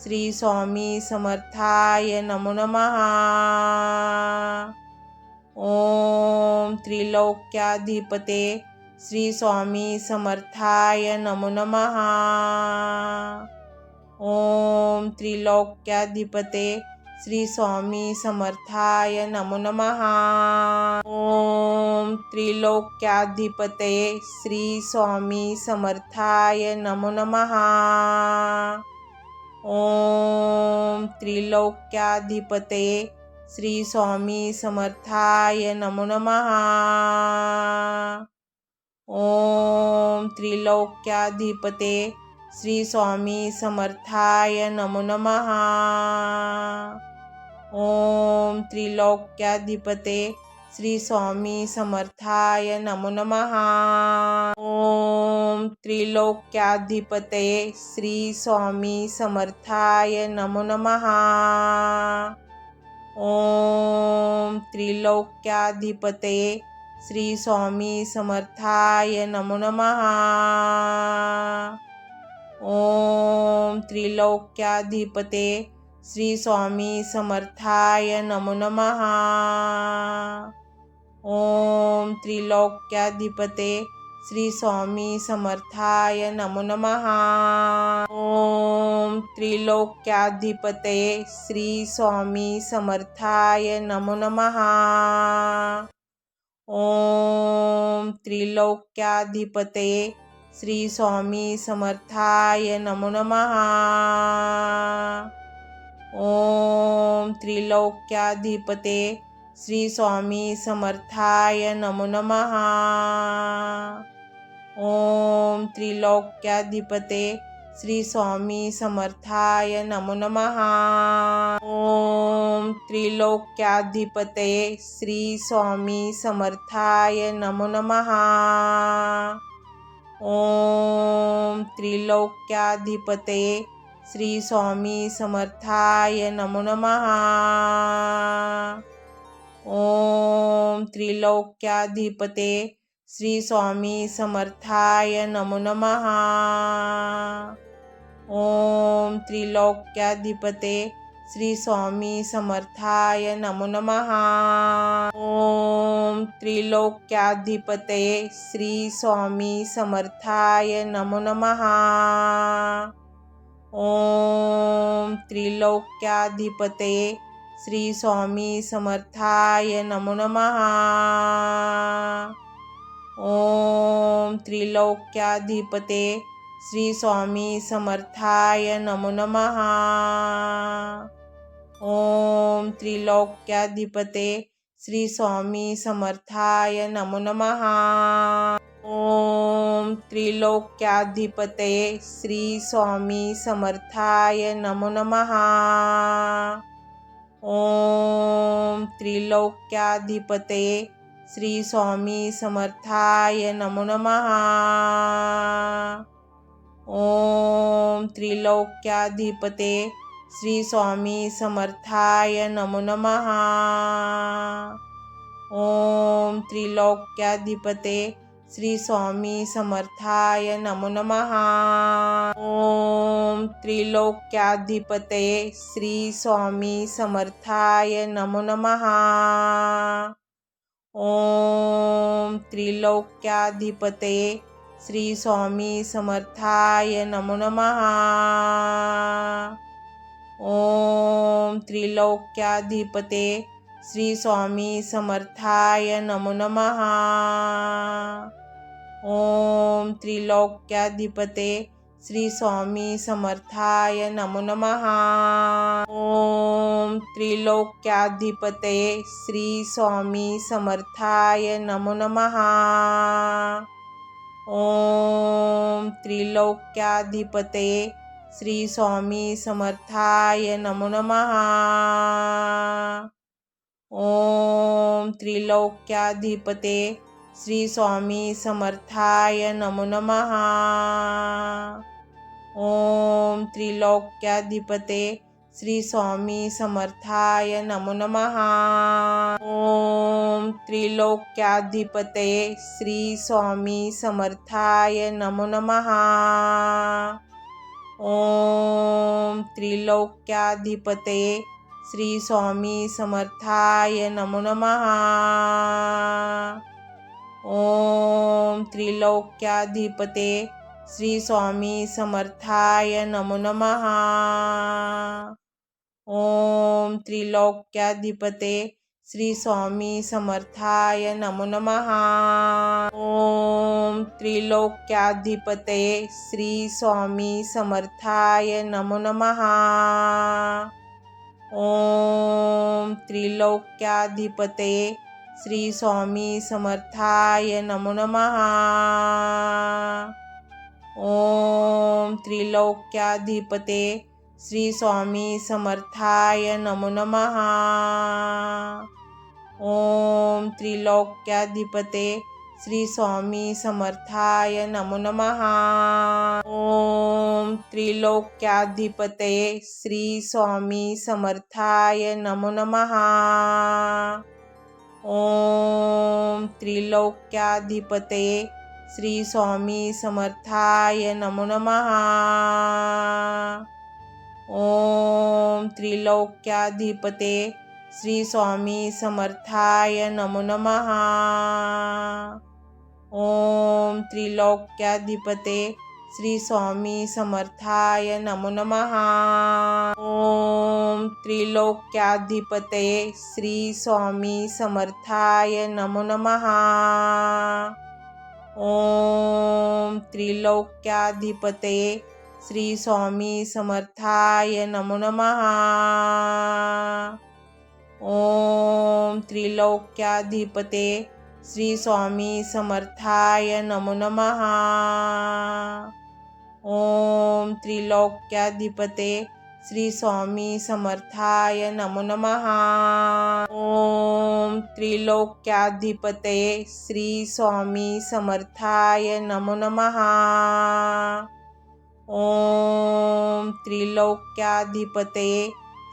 श्री स्वामी समर्थाय नमो नमः। ओम त्रिलोक्याधिपते श्री स्वामी समर्थाय नमो नमः। ओम त्रिलोक्याधिपते श्री स्वामी समर्थाय नमो नमः। ओम त्रिलोक्याधिपते श्री स्वामी समर्थाय नमो नमः। ओम त्रिलोक्याधिपते श्री स्वामी समर्थाय नमो नमः। ओम ओम त्रिलोक्याधिपते श्री स्वामी समर्थाय नमो नमः। ओम त्रिलोक्याधिपते श्री स्वामी समर्थाय नमो नमः। ओम त्रिलोक्याधिपते श्री स्वामी समर्थाय नमो नमः। ओम त्रिलोक्याधिपते श्री स्वामी समर्थाय नमो नमः। ओम त्रिलोक्याधिपते श्री स्वामी समर्थाय नमो नमः। ओम त्रिलोक्याधिपते श्री स्वामी समर्थाय नमो नमः। ओम त्रिलोक्याधिपते श्री स्वामी समर्थाय नमो नमः। ओम त्रिलोक्याधिपते श्री स्वामी समर्थाय नमो नमः। ओम त्रिलोक्याधिपते श्री स्वामी समर्थाय नमो नमः। ओम त्रिलोक्याधिपते श्री स्वामी समर्थाय नमो नमः। ओम त्रिलोक्याधिपते श्री स्वामी समर्थाय नमो नमः। ओम त्रिलोक्याधिपते श्री स्वामी समर्थाय नमो नमः। ओम त्रिलोक्याधिपते श्री स्वामी समर्थाय नमो नमः। ओम त्रिलोक्याधिपते श्री स्वामी समर्थाय नमो नमः। ओम त्रिलोक्याधिपते श्री स्वामी समर्थाय नमो नमः। ओम त्रिलोक्याधिपते श्री स्वामी समर्थाय नमो नमः। ओम त्रिलोक्याधिपते श्री स्वामी समर्थाय नमो नमः। ओम त्रिलोक्याधिपते श्री स्वामी समर्थाय नमो नमः। ओम त्रिलोक्याधिपते श्री स्वामी समर्थाय नमो नमः। ओम त्रिलोक्याधिपते श्री स्वामी समर्थाय नमो नमः। ओम त्रिलोक्याधिपते श्री स्वामी समर्थाय नमो नमः। ओम त्रिलोक्याधिपते श्री स्वामी समर्थाय नमो नमः। ओम त्रिलोक्याधिपते श्री स्वामी समर्थाय नमो नमः। ओम त्रिलोक्याधिपते श्री स्वामी समर्थाय नमो नमः। ओम त्रिलोक्याधिपते श्री स्वामी समर्थाय नमो नमः। ओम त्रिलोक्याधिपते श्री स्वामी समर्थाय नमो नमः। ओम त्रिलोक्याधिपते श्री स्वामी समर्थाय नमो नमः। ओम त्रिलोक्याधिपते श्री स्वामी समर्थाय नमो नमः। ओम त्रिलोक्याधिपते श्री स्वामी समर्थाय नमो नमः। ओम त्रिलोक्याधिपते श्री स्वामी समर्थाय नमो नमः। ओम त्रिलोक्याधिपते श्री स्वामी समर्थाय नमो नमः। ओम त्रिलोक्याधिपते श्री स्वामी समर्थाय नमो नमः। ओम त्रिलोक्याधिपते श्री स्वामी समर्थाय नमो नमः। ओम त्रिलोक्याधिपते श्री स्वामी समर्थाय नमो नमः। ओम त्रिलोक्याधिपते श्री स्वामी समर्थाय नमो नमः। ओम त्रिलोक्याधिपते श्री स्वामी समर्थाय नमो नमः। त्रिलोक्याधिपते श्री स्वामी समर्थाय नमो नमः। ओम त्रिलोक्याधिपते श्री स्वामी समर्थाय नमो नमः। ओम त्रिलोक्याधिपते श्री स्वामी समर्थाय नमो नमः। ओम त्रिलोक्याधिपते श्री स्वामी समर्थाय नमो नमः। ओम त्रिलोक्याधिपते श्री स्वामी समर्थाय नमो नमः। ओम त्रिलोक्याधिपते श्री स्वामी समर्थाय नमो नमः। ओम त्रिलोक्याधिपते श्री स्वामी समर्थाय नमो नमः। ओम त्रिलोक्याधिपते श्री स्वामी समर्थाय नमो नमः। ओम त्रिलोक्याधिपते श्री स्वामी समर्थाय नमो नमः। ओम त्रिलोक्याधिपते श्री स्वामी समर्थाय नमो नमः। ओम त्रिलोक्याधिपते श्री स्वामी समर्थाय नमो नमः। ओम त्रिलोक्याधिपते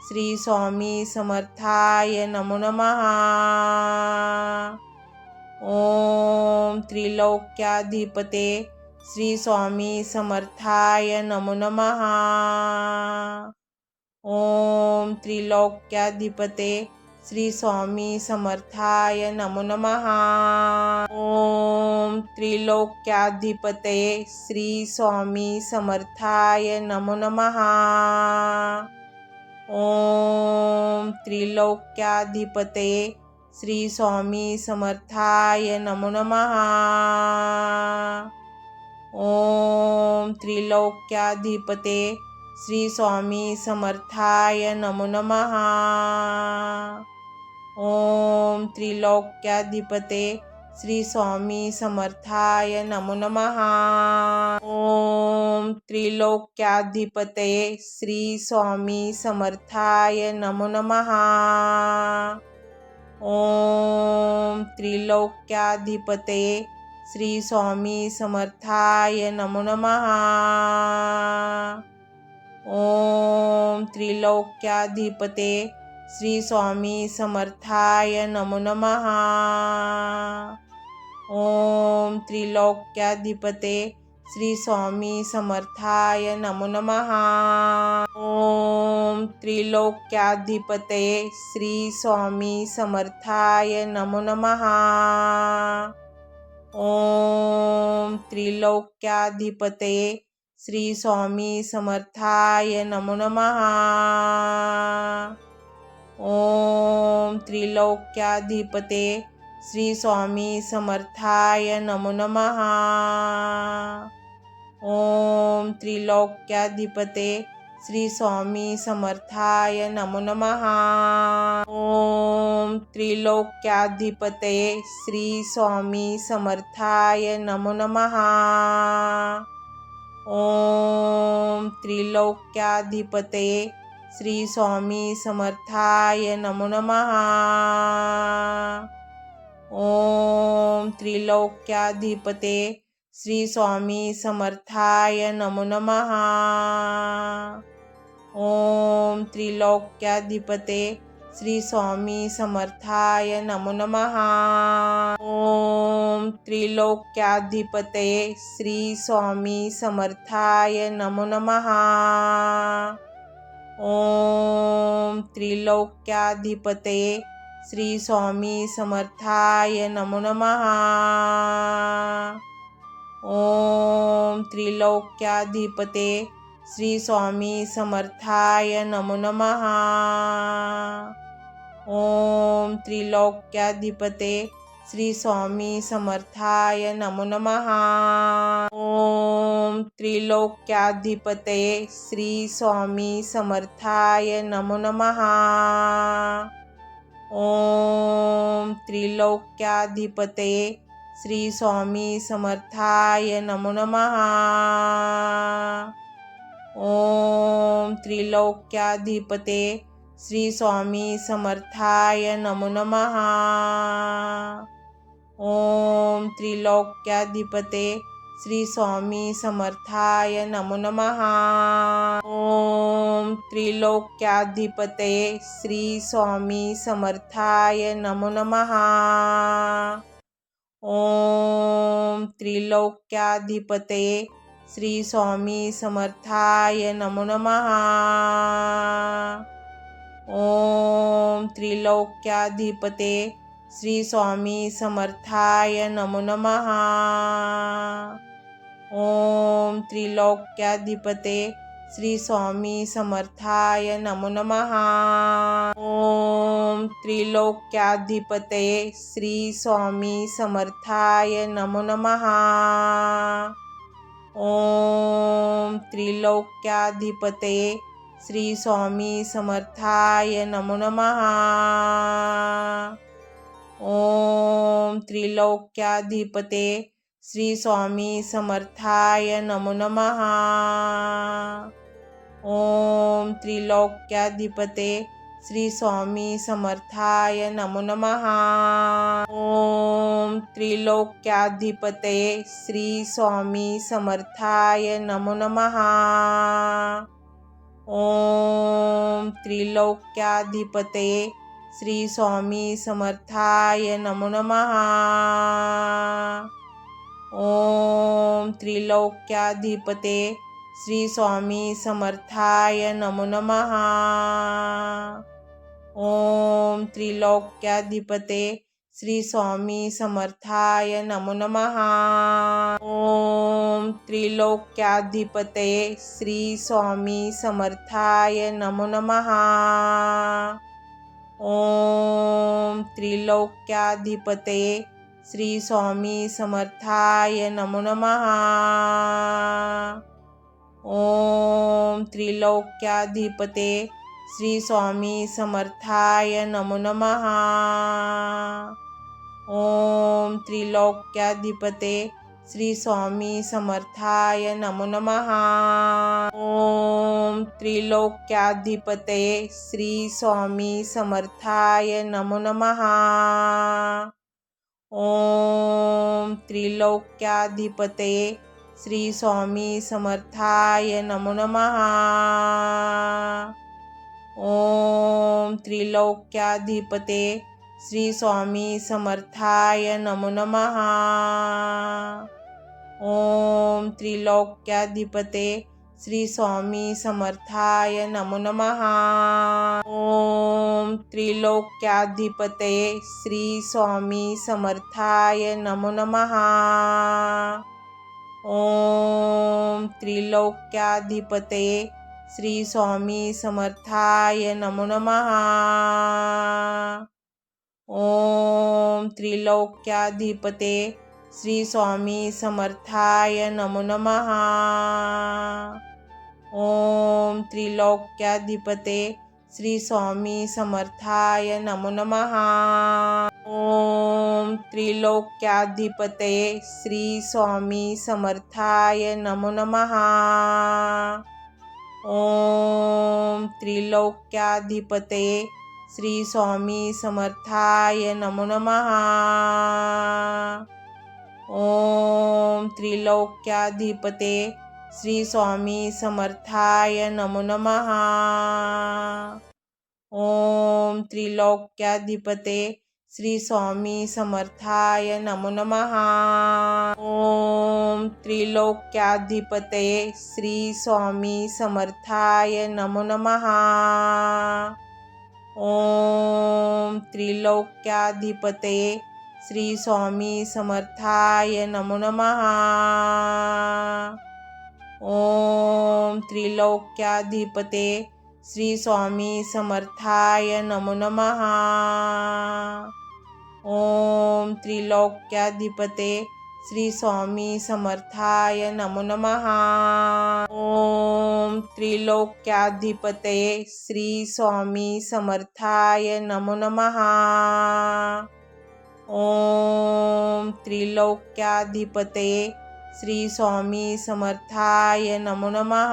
श्री स्वामी समर्थाय नमो नमः। ओम त्रिलोक्याधिपते श्री स्वामी समर्थाय नमो नमः। ओम त्रिलोक्याधिपते श्री स्वामी समर्थाय नमो नमः। ओम त्रिलोक्याधिपते श्री स्वामी समर्थाय नमो नमः। ओम त्रिलोक्याधिपते श्री स्वामी समर्थाय नमो नमः। ओम त्रिलोक्याधिपते श्री स्वामी समर्थाय नमो नमः। ओम त्रिलोक्याधिपते श्री स्वामी समर्थाय नमो नमः। ओम त्रिलोक्याधिपते श्री स्वामी समर्थाय नमो नमः। ओम त्रिलोक्याधिपते श्री स्वामी समर्थाय नमो नमः। ओम त्रिलोक्याधिपते श्री स्वामी समर्थाय नमो नमः। ओम त्रिलोक्याधिपते श्री स्वामी समर्थाय नमो नमः। ओम त्रिलोक्याधिपते श्री स्वामी समर्थाय नमो नमः। ओम त्रिलोक्याधिपते श्री स्वामी समर्थाय नमो नमः। ओम त्रिलोक्याधिपते श्री स्वामी समर्थाय नमो नमः। ओम त्रिलोक्याधिपते श्री स्वामी समर्थाय नमो नमः। ओम त्रिलोक्याधिपते श्री स्वामी समर्थाय नमो नमः। ओम त्रिलोक्याधिपते श्री स्वामी समर्थाय नमो नमः। ओम त्रिलोक्याधिपते श्री स्वामी समर्थाय नमो नमः। ओम त्रिलोक्याधिपते श्री स्वामी समर्थाय नमो नमः। ओम त्रिलोक्याधिपते श्री स्वामी समर्थाय नमो नमः। ओम त्रिलोक्याधिपते श्री स्वामी समर्थाय नमो नमः। ओम त्रिलोक्याधिपते श्री स्वामी समर्थाय नमो नमः। ओम त्रिलोक्याधिपते श्री स्वामी समर्थाय नमो नमः। ओम त्रिलोक्याधिपते श्री स्वामी समर्थाय नमो नमः। ओम त्रिलोक्याधिपते श्री स्वामी समर्थाय नमो नमः। ओम त्रिलोक्याधिपते श्री स्वामी समर्थाय नमो नमः। ओम त्रिलोक्याधिपते श्री स्वामी समर्थाय नमो नमः। ओम त्रिलोक्याधिपते श्री स्वामी समर्थाय नमो नमः। ओम त्रिलोक्याधिपते श्री स्वामी समर्थाय नमो नमः। ओम त्रिलोक्याधिपते श्री स्वामी समर्थाय नमो नमः। ओम त्रिलोक्याधिपते श्री स्वामी समर्थाय नमो नमः। ओम त्रिलोक्याधिपते श्री स्वामी समर्थाय नमो नमः। ओम त्रिलोक्याधिपते श्री स्वामी समर्थाय नमो नमः। ओम त्रिलोक्याधिपते श्री स्वामी समर्थाय नमो नमः। ओम त्रिलोक्याधिपते श्री स्वामी समर्थाय नमो नमः। ओम त्रिलोक्याधिपते श्री स्वामी समर्थाय नमो नमः। ओम त्रिलोक्याधिपते श्री स्वामी समर्थाय नमो नमः। ओम त्रिलोक्याधिपते श्री स्वामी समर्थाय नमो नमः। ओम त्रिलोक्याधिपते श्री स्वामी समर्थाय नमो नमः। ओम त्रिलोक्याधिपते श्री स्वामी समर्थाय नमो नमः। ओम त्रिलोक्याधिपते श्री स्वामी समर्थाय नमो नमः। ओम त्रिलोक्याधिपते श्री स्वामी समर्थाय नमो नमः। ओम त्रिलोक्याधिपते श्री स्वामी समर्थाय नमो नमः। ओम त्रिलोक्याधिपते श्री स्वामी समर्थाय नमो नमः। ओम त्रिलोक्याधिपते श्री स्वामी समर्थाय नमो नमः। ओम त्रिलोक्याधिपते श्री स्वामी समर्थाय नमो नमः। ओम त्रिलोक्याधिपते श्री स्वामी समर्थाय नमो नमः। ओम त्रिलोक्याधिपते श्री स्वामी समर्थाय नमो नमः। ओम त्रिलोक्याधिपते श्री स्वामी समर्थाय नमो नमः। ओम त्रिलोक्याधिपते श्री स्वामी समर्थाय नमो नमः। ओम त्रिलोक्याधिपते श्री स्वामी समर्थाय नमो नमः। ओम त्रिलोक्याधिपते श्री स्वामी समर्थाय नमो नमः। ओम त्रिलोक्याधिपते श्री स्वामी समर्थाय नमो नमः। ओम त्रिलोक्याधिपते श्री स्वामी समर्थाय नमो नमः। ओम त्रिलोक्याधिपते श्री स्वामी समर्थाय नमो नमः। ओम त्रिलोक्याधिपते श्री स्वामी समर्थाय नमो नमः। ओम त्रिलोक्याधिपते श्री स्वामी समर्थाय नमो नमः। ओम त्रिलोक्याधिपते श्री स्वामी समर्थाय नमो नमः। ओम त्रिलोक्याधिपते श्री स्वामी समर्थाय नमो नमः। ओम त्रिलोक्याधिपते श्री स्वामी समर्थाय नमो नमः। ओम त्रिलोक्याधिपते श्री स्वामी समर्थाय नमो नमः।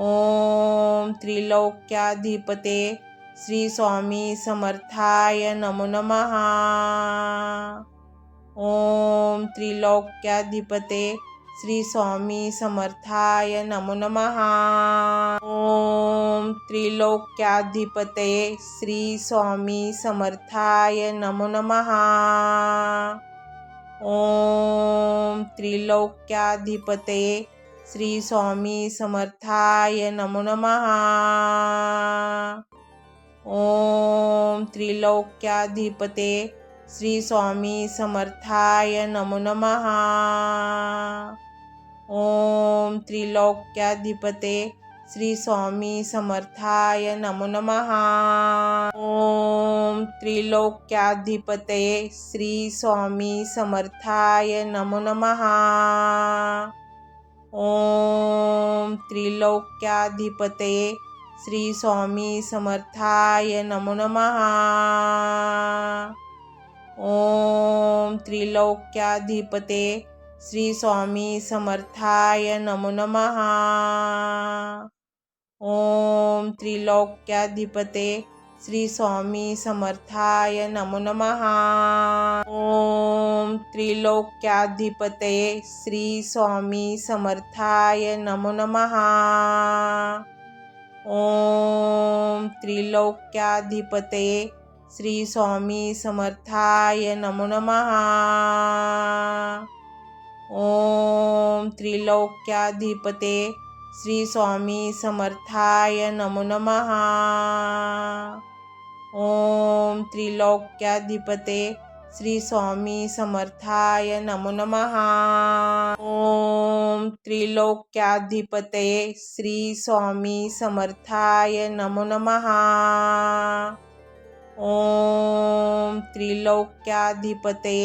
ओम त्रिलोक्याधिपते श्री स्वामी समर्थाय नमो नमः। ओम त्रिलोक्याधिपते श्री स्वामी समर्थाय नमो नमः। ओम त्रिलोक्याधिपते श्री स्वामी समर्थाय नमो नमः। ओम त्रिलोक्याधिपते श्री स्वामी समर्थाय नमो नमः। ओम त्रिलोक्याधिपते श्री स्वामी समर्थाय नमो नमः। ओम त्रिलोक्याधिपते श्री स्वामी समर्थाय नमो नमः। ओम त्रिलोक्याधिपते श्री स्वामी समर्थाय नमो नमः। ओम त्रिलोक्याधिपते श्री स्वामी समर्थाय नमो नमः। ओम त्रिलोक्याधिपते श्री स्वामी समर्थाय नमो नमः। ओम त्रिलोक्याधिपते श्री स्वामी समर्थाय नमो नमः। ओम त्रिलोक्याधिपते श्री स्वामी समर्थाय नमो नमः। ओम त्रिलोक्याधिपते श्री स्वामी समर्थाय नमो नमः। ओम त्रिलोक्याधिपते श्री स्वामी समर्थाय नमो नमः। ओम त्रिलोक्याधिपते श्री स्वामी समर्थाय नमो नमः। ओम त्रिलोक्याधिपते श्री स्वामी समर्थाय नमो नमः। ओम त्रिलोक्याधिपते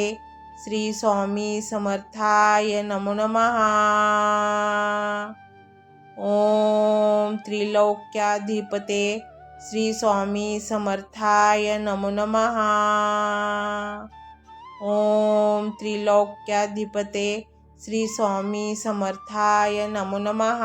श्री स्वामी समर्थाय नमो नमः। ओम त्रिलोक्याधिपते श्री स्वामी समर्थाय नमो नमः। ओम त्रिलोक्याधिपते श्री स्वामी समर्थाय नमो नमः।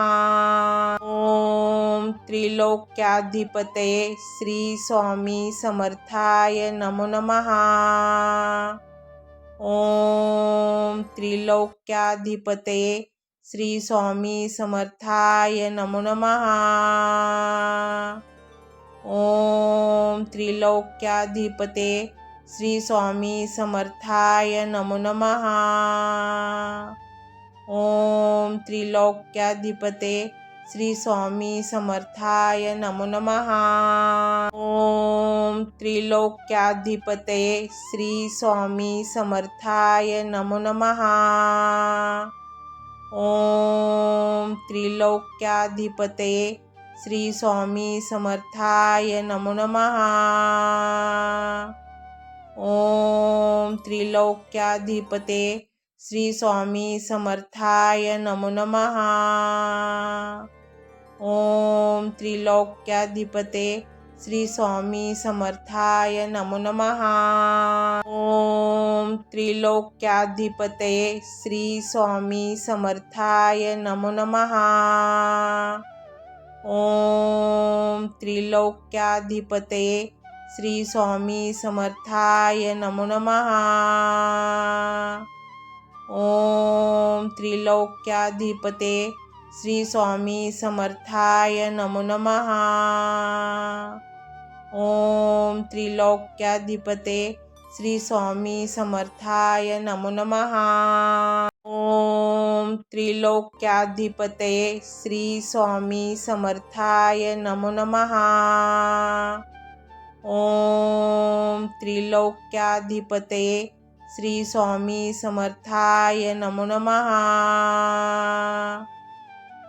ओम त्रिलोक्याधिपते श्री स्वामी समर्थाय नमो नमः। ओम त्रिलोक्याधिपते श्री स्वामी समर्थाय नमो नमः। ओम त्रिलोक्याधिपते श्री स्वामी समर्थाय नमो नमः। ओम त्रिलोक्याधिपते श्री स्वामी समर्थाय नमो नमः। ओम त्रिलोक्याधिपते श्री स्वामी समर्थाय नमो नमः। ओम त्रिलोक्याधिपते श्री स्वामी समर्थाय नमो नमः। ओम त्रिलोक्याधिपते श्री स्वामी समर्थाय नमो नमः। ओम त्रिलोक्याधिपते श्री स्वामी समर्थाय नमो नमः। ओम त्रिलोक्याधिपते श्री स्वामी समर्थाय नमो नमः। ओम त्रिलोक्याधिपते श्री स्वामी समर्थाय नमो नमः। ओम त्रिलोक्याधिपते श्री स्वामी समर्थाय नमो नमः। ओम त्रिलोक्याधिपते श्री स्वामी समर्थाय नमो नमः। ओम त्रिलोक्याधिपते श्री स्वामी समर्थाय नमो नमः। ओम त्रिलोक्याधिपते श्री स्वामी समर्थाय नमो नमः।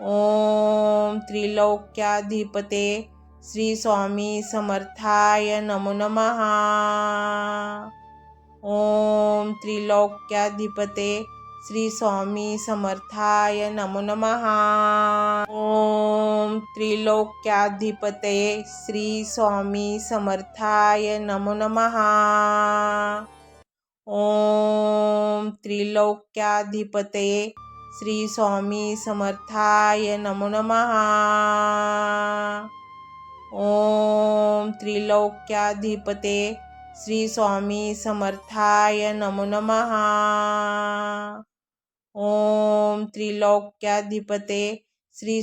ओम त्रिलोक्याधिपते श्री स्वामी समर्थाय नमो नमः। ओम त्रिलोक्याधिपते श्री स्वामी समर्थाय नमो नमः। ओम त्रिलोक्याधिपते श्री स्वामी समर्थाय नमो नमः। ओम त्रिलोक्याधिपतये श्री स्वामी समर्थाय नमो नमः. ओम त्रिलोक्याधिपते श्री स्वामी समर्थाय नमो नमः. ओम त्रिलोक्याधिपते श्री